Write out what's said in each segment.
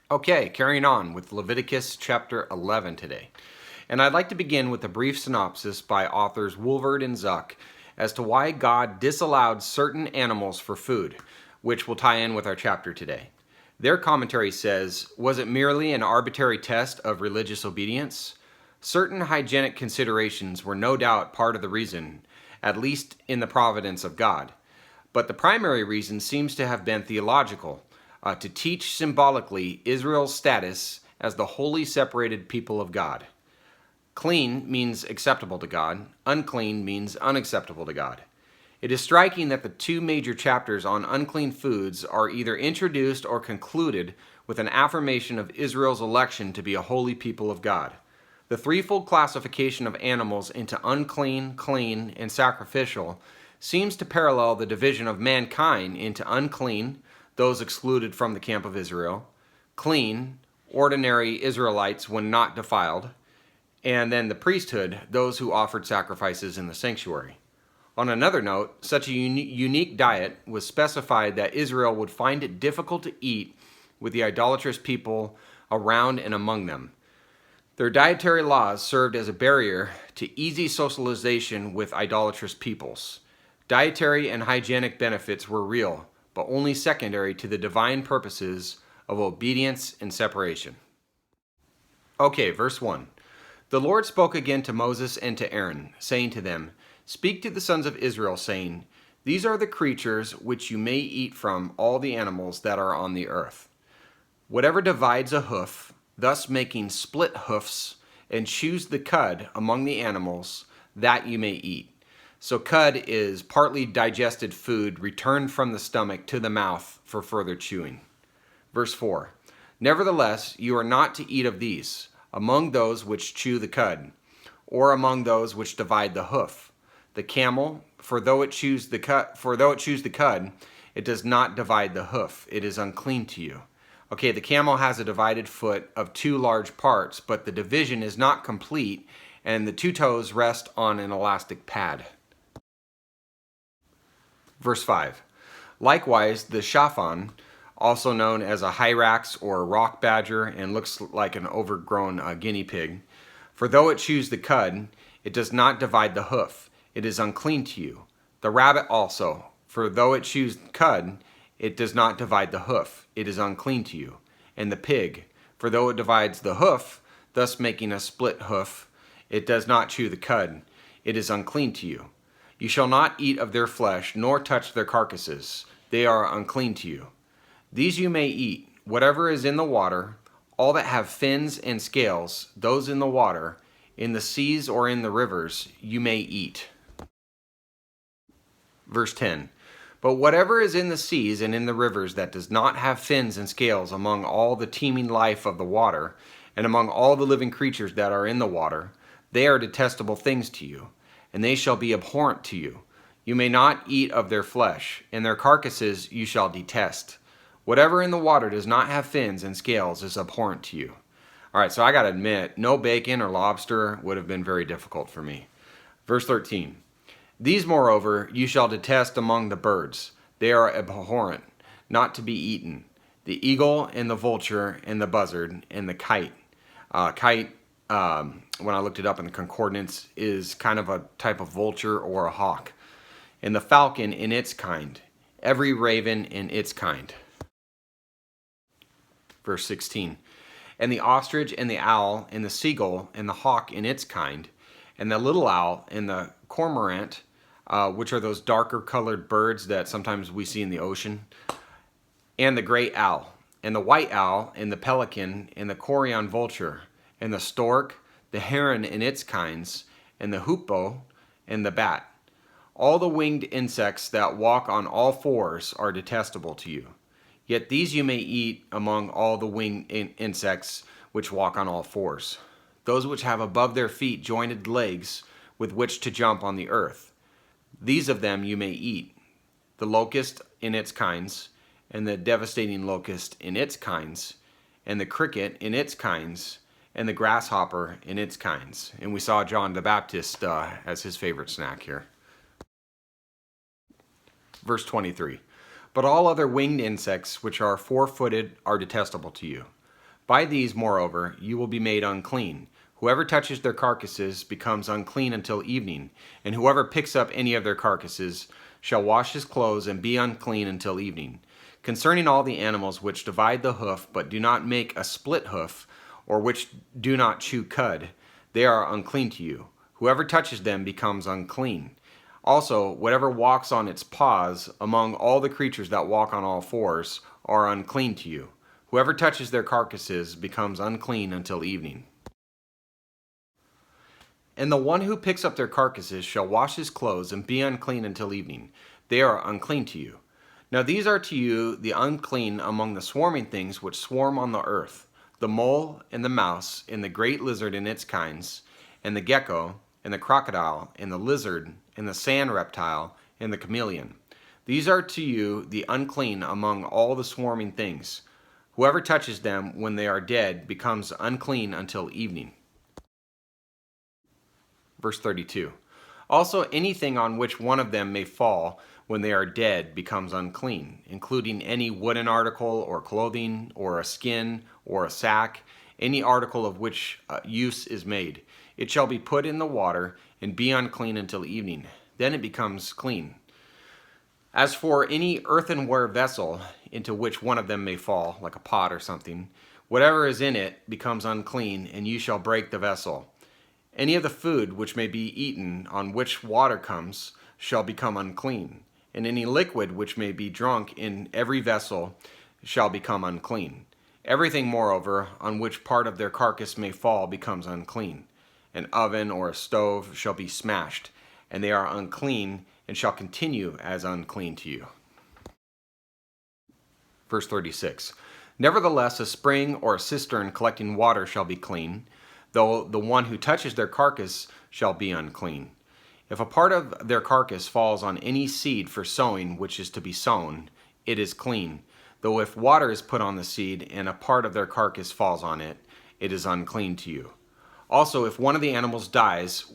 Okay, carrying on with Leviticus chapter 11 today. And I'd like to begin with a brief synopsis by authors Woolvard and Zuck as to why God disallowed certain animals for food, which will tie in with our chapter today. Their commentary says, was it merely an arbitrary test of religious obedience? Certain hygienic considerations were no doubt part of the reason, at least in the providence of God. But the primary reason seems to have been theological, to teach symbolically Israel's status as the holy separated people of God. Clean means acceptable to God. Unclean means unacceptable to God. It is striking that the two major chapters on unclean foods are either introduced or concluded with an affirmation of Israel's election to be a holy people of God. The threefold classification of animals into unclean, clean, and sacrificial seems to parallel the division of mankind into unclean, those excluded from the camp of Israel, clean, ordinary Israelites when not defiled, and then the priesthood, those who offered sacrifices in the sanctuary. On another note, such a unique diet was specified that Israel would find it difficult to eat with the idolatrous people around and among them. Their dietary laws served as a barrier to easy socialization with idolatrous peoples. Dietary and hygienic benefits were real, but only secondary to the divine purposes of obedience and separation. Okay, verse 1. The Lord spoke again to Moses and to Aaron, saying to them, Speak to the sons of Israel, saying, These are the creatures which you may eat from all the animals that are on the earth. Whatever divides a hoof, thus making split hoofs, and chews the cud among the animals, that you may eat. So cud is partly digested food returned from the stomach to the mouth for further chewing. Verse 4. Nevertheless, you are not to eat of these, among those which chew the cud, or among those which divide the hoof. The camel, for though it chews the cud, it does not divide the hoof. It is unclean to you. Okay, the camel has a divided foot of two large parts, but the division is not complete, and the two toes rest on an elastic pad. Verse 5. Likewise, the shafan, also known as a hyrax or a rock badger and looks like an overgrown guinea pig, for though it chews the cud, it does not divide the hoof. It is unclean to you. The rabbit also, for though it chews cud, it does not divide the hoof. It is unclean to you. And the pig, for though it divides the hoof, thus making a split hoof, it does not chew the cud. It is unclean to you. You shall not eat of their flesh, nor touch their carcasses. They are unclean to you. These you may eat, whatever is in the water, all that have fins and scales, those in the water, in the seas or in the rivers, you may eat. Verse 10. But whatever is in the seas and in the rivers that does not have fins and scales among all the teeming life of the water, and among all the living creatures that are in the water, they are detestable things to you, and they shall be abhorrent to you. You may not eat of their flesh, and their carcasses you shall detest. Whatever in the water does not have fins and scales is abhorrent to you. All right, so I got to admit, no bacon or lobster would have been very difficult for me. Verse 13. These, moreover, you shall detest among the birds. They are abhorrent, not to be eaten. The eagle and the vulture and the buzzard and the kite. When I looked it up in the concordance, is kind of a type of vulture or a hawk. And the falcon in its kind. Every raven in its kind. Verse 16. And the ostrich and the owl and the seagull and the hawk in its kind. And the little owl and the cormorant, which are those darker colored birds that sometimes we see in the ocean. And the great owl. And the white owl and the pelican and the corion vulture. And the stork, the heron in its kinds, and the hoopoe, and the bat. All the winged insects that walk on all fours are detestable to you. Yet these you may eat among all the winged insects which walk on all fours. Those which have above their feet jointed legs with which to jump on the earth. These of them you may eat. The locust in its kinds, and the devastating locust in its kinds, and the cricket in its kinds, and the grasshopper in its kinds. And we saw John the Baptist as his favorite snack here. Verse 23. But all other winged insects which are four-footed are detestable to you. By these, moreover, you will be made unclean. Whoever touches their carcasses becomes unclean until evening, and whoever picks up any of their carcasses shall wash his clothes and be unclean until evening. Concerning all the animals which divide the hoof, but do not make a split hoof, or which do not chew cud, they are unclean to you. Whoever touches them becomes unclean. Also, whatever walks on its paws, among all the creatures that walk on all fours, are unclean to you. Whoever touches their carcasses becomes unclean until evening. And the one who picks up their carcasses shall wash his clothes and be unclean until evening. They are unclean to you. Now these are to you the unclean among the swarming things which swarm on the earth, the mole and the mouse and the great lizard and its kinds, and the gecko and the crocodile and the lizard and the sand reptile and the chameleon. These are to you the unclean among all the swarming things. Whoever touches them when they are dead becomes unclean until evening. Verse 32. Also anything on which one of them may fall when they are dead becomes unclean, including any wooden article or clothing or a skin or a sack, any article of which use is made. It shall be put in the water and be unclean until evening. Then it becomes clean. As for any earthenware vessel into which one of them may fall, like a pot or something, whatever is in it becomes unclean, and you shall break the vessel. Any of the food which may be eaten on which water comes shall become unclean, and any liquid which may be drunk in every vessel shall become unclean. Everything, moreover, on which part of their carcass may fall becomes unclean. An oven or a stove shall be smashed, and they are unclean, and shall continue as unclean to you. Verse 36. Nevertheless, a spring or a cistern collecting water shall be clean, though the one who touches their carcass shall be unclean. If a part of their carcass falls on any seed for sowing which is to be sown, it is clean. Though if water is put on the seed and a part of their carcass falls on it, it is unclean to you. Also, if one of the animals dies,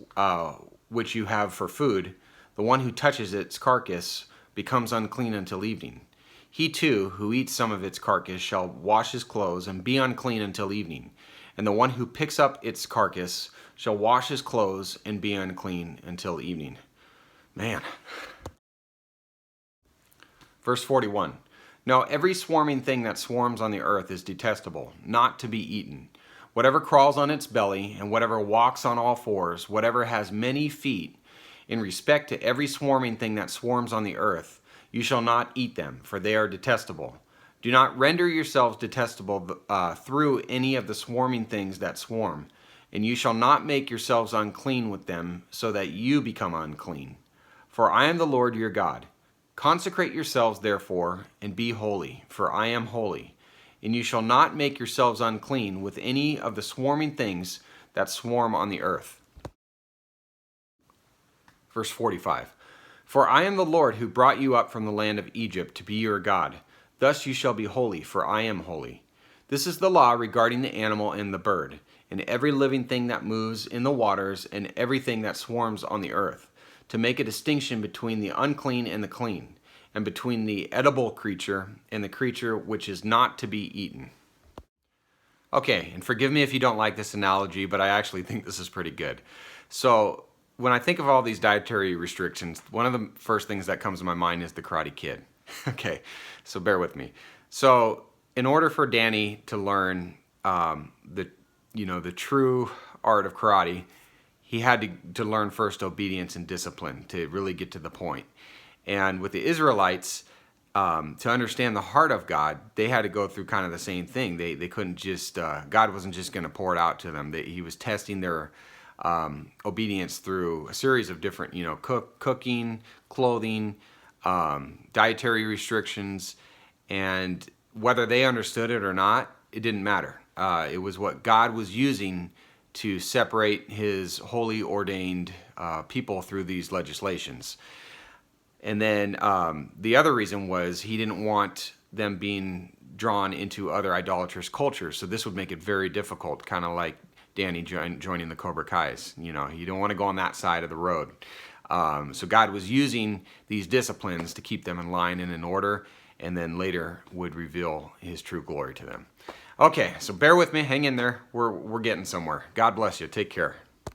which you have for food, the one who touches its carcass becomes unclean until evening. He too, who eats some of its carcass, shall wash his clothes and be unclean until evening. And the one who picks up its carcass shall wash his clothes and be unclean until evening. Man. Verse 41. Now every swarming thing that swarms on the earth is detestable, not to be eaten. Whatever crawls on its belly, and whatever walks on all fours, whatever has many feet, in respect to every swarming thing that swarms on the earth, you shall not eat them, for they are detestable. Do not render yourselves detestable through any of the swarming things that swarm, and you shall not make yourselves unclean with them, so that you become unclean. For I am the Lord your God. Consecrate yourselves, therefore, and be holy, for I am holy. And you shall not make yourselves unclean with any of the swarming things that swarm on the earth. Verse 45. For I am the Lord who brought you up from the land of Egypt to be your God. Thus you shall be holy, for I am holy. This is the law regarding the animal and the bird, and every living thing that moves in the waters, and everything that swarms on the earth, to make a distinction between the unclean and the clean, and between the edible creature and the creature which is not to be eaten. Okay, and forgive me if you don't like this analogy, but I actually think this is pretty good. So when I think of all these dietary restrictions, one of the first things that comes to my mind is the Karate Kid. Okay, so bear with me. So in order for Danny to learn the true art of karate, he had to learn first obedience and discipline to really get to the point. And with the Israelites, to understand the heart of God, they had to go through kind of the same thing. They couldn't just, God wasn't just going to pour it out to them. He was testing their obedience through a series of different, cooking, clothing, dietary restrictions, and whether they understood it or not, it didn't matter. It was what God was using to separate his holy ordained people through these legislations. And then the other reason was he didn't want them being drawn into other idolatrous cultures. So this would make it very difficult, kind of like Danny joining the Cobra Kais. You don't want to go on that side of the road. So God was using these disciplines to keep them in line and in order, and then later would reveal his true glory to them. Okay, so bear with me, hang in there. We're getting somewhere. God bless you. Take care.